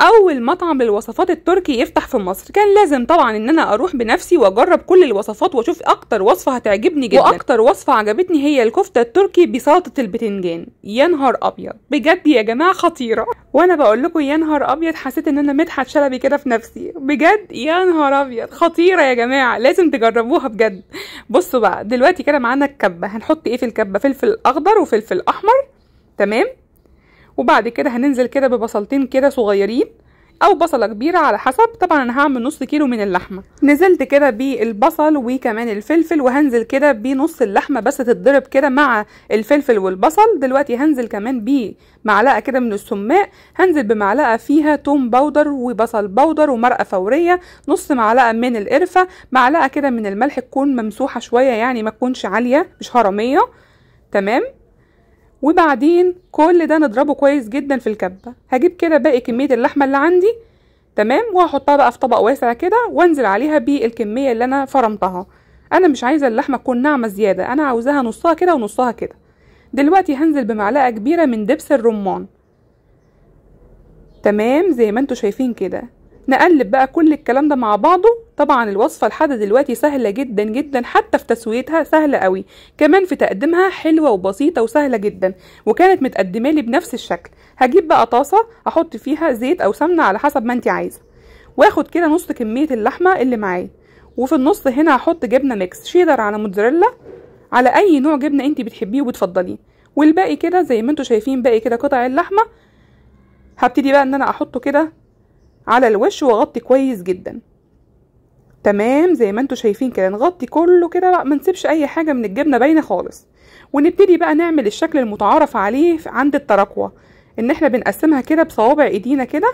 اول مطعم للوصفات التركي يفتح في مصر، كان لازم طبعا ان انا اروح بنفسي واجرب كل الوصفات واشوف اكتر وصفه هتعجبني جدا. واكتر وصفه عجبتني هي الكفته التركي بسلطه البتنجان. يا نهار ابيض بجد يا جماعه خطيره، وانا بقول لكم يا نهار ابيض حسيت ان انا مدحت شلبي كده في نفسي بجد. يا نهار ابيض خطيره يا جماعه، لازم تجربوها بجد. بصوا بقى دلوقتي كده معانا الكبه، هنحط ايه في الكبه؟ فلفل اخضر وفلفل احمر، تمام. وبعد كده هننزل كده ببصلتين كده صغيرين او بصله كبيره على حسب، طبعا انا هعمل نص كيلو من اللحمه. نزلت كده بالبصل وكمان الفلفل، وهنزل كده بنص اللحمه بس تتضرب كده مع الفلفل والبصل. دلوقتي هنزل كمان بمعلقه كده من السماق، هنزل بمعلقه فيها توم باودر وبصل باودر ومرقه فوريه، نص معلقه من القرفه، معلقه كده من الملح تكون ممسوحه شويه يعني ما تكونش عاليه مش هرميه، تمام. وبعدين كل ده نضربه كويس جدا في الكبه. هجيب كده باقي كميه اللحمه اللي عندي، تمام، وهحطها بقى في طبق واسع كده وانزل عليها بالكميه اللي انا فرمتها. انا مش عايزه اللحمه تكون ناعمه زياده، انا عاوزاها نصها كده ونصها كده. دلوقتي هنزل بمعلقه كبيره من دبس الرمان، تمام زي ما انتوا شايفين كده. نقلب بقى كل الكلام ده مع بعضه. طبعا الوصفه لحد دلوقتي سهله جدا جدا، حتى في تسويتها سهله قوي، كمان في تقديمها حلوه وبسيطه وسهله جدا، وكانت متقدمه لي بنفس الشكل. هجيب بقى طاسه احط فيها زيت او سمنه على حسب ما انت عايزه، واخد كده نص كميه اللحمه اللي معايا، وفي النص هنا هحط جبنه ميكس شيدر على موتزاريلا على اي نوع جبنه انت بتحبيه وبتفضليه. والباقي كده زي ما انتوا شايفين باقي كده قطع اللحمه هبتدي بقى ان انا احطه كده على الوش واغطي كويس جدا، تمام زي ما انتوا شايفين كده. نغطي كله كده بقى، ما نسيبش اي حاجه من الجبنه باينه خالص. ونبتدي بقى نعمل الشكل المتعارف عليه عند التراكوة، ان احنا بنقسمها كده بصوابع ايدينا كده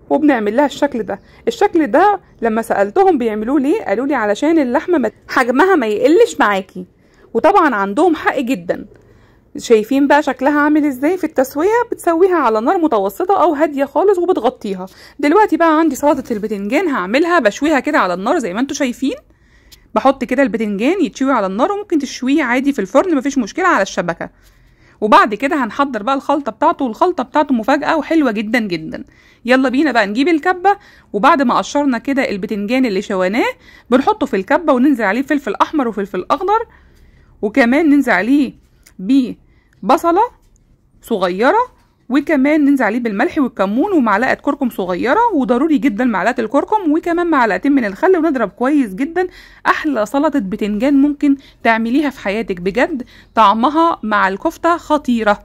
وبنعمل لها الشكل ده. الشكل ده لما سالتهم بيعملوه ليه قالوا لي علشان اللحمه حجمها ما يقلش معاكي، وطبعا عندهم حق جدا. شايفين بقى شكلها عامل ازاي في التسويه؟ بتسويها على نار متوسطه او هاديه خالص وبتغطيها. دلوقتي بقى عندي سلطه البتنجان هعملها، بشويها كده على النار زي ما انتوا شايفين. بحط كده البتنجان يتشوي على النار، وممكن تشويه عادي في الفرن مفيش مشكله على الشبكه. وبعد كده هنحضر بقى الخلطه بتاعته، والخلطه بتاعته مفاجاه وحلوه جدا جدا. يلا بينا بقى نجيب الكبه، وبعد ما قشرنا كده البتنجان اللي شويناه بنحطه في الكبه، وننزل عليه فلفل احمر وفلفل اخضر، وكمان ننزل عليه بصله صغيره، وكمان ننزل عليه بالملح والكمون ومعلقه كركم صغيره، وضروري جدا معلقه الكركم، وكمان معلقتين من الخل، ونضرب كويس جدا. احلى سلطه بتنجان ممكن تعمليها في حياتك بجد، طعمها مع الكفته خطيره.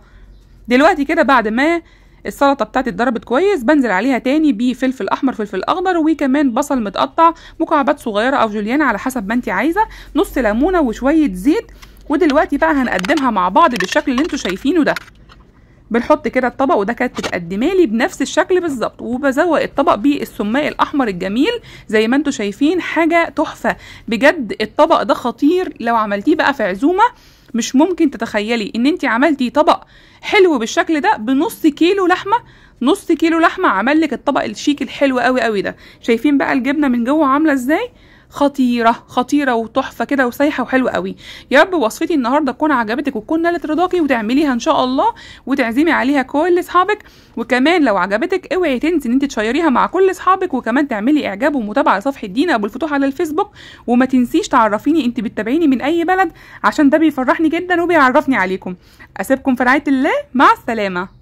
دلوقتي كده بعد ما السلطه بتاعتي اتضربت كويس بنزل عليها تاني بفلفل احمر فلفل اخضر، وكمان بصل متقطع مكعبات صغيره او جوليان على حسب ما انت عايزه، نص ليمونه وشويه زيت. ودلوقتي بقى هنقدمها مع بعض بالشكل اللي انتوا شايفينه ده. بنحط كده الطبق، وده كانت متقدمه لي بنفس الشكل بالظبط، وبزوق الطبق بالسماق الاحمر الجميل زي ما انتوا شايفين. حاجه تحفه بجد، الطبق ده خطير. لو عملتيه بقى في عزومه مش ممكن تتخيلي ان انت عملتي طبق حلو بالشكل ده بنص كيلو لحمه. نص كيلو لحمه عمل لك الطبق الشيك الحلو قوي قوي ده. شايفين بقى الجبنه من جوه عامله ازاي؟ خطيره خطيره وتحفه كده وسايحه وحلوه قوي. يا رب وصفتي النهارده تكون عجبتك وتكون نالت رضاكي، وتعمليها ان شاء الله وتعزمي عليها كل اصحابك. وكمان لو عجبتك اوعي تنسي ان انت تشيريها مع كل اصحابك، وكمان تعملي اعجاب ومتابعه لصفحه دينا ابو الفتوح على الفيسبوك. وما تنسيش تعرفيني انت بتتابعيني من اي بلد، عشان ده بيفرحني جدا وبيعرفني عليكم. اسيبكم في رعايه الله، مع السلامه.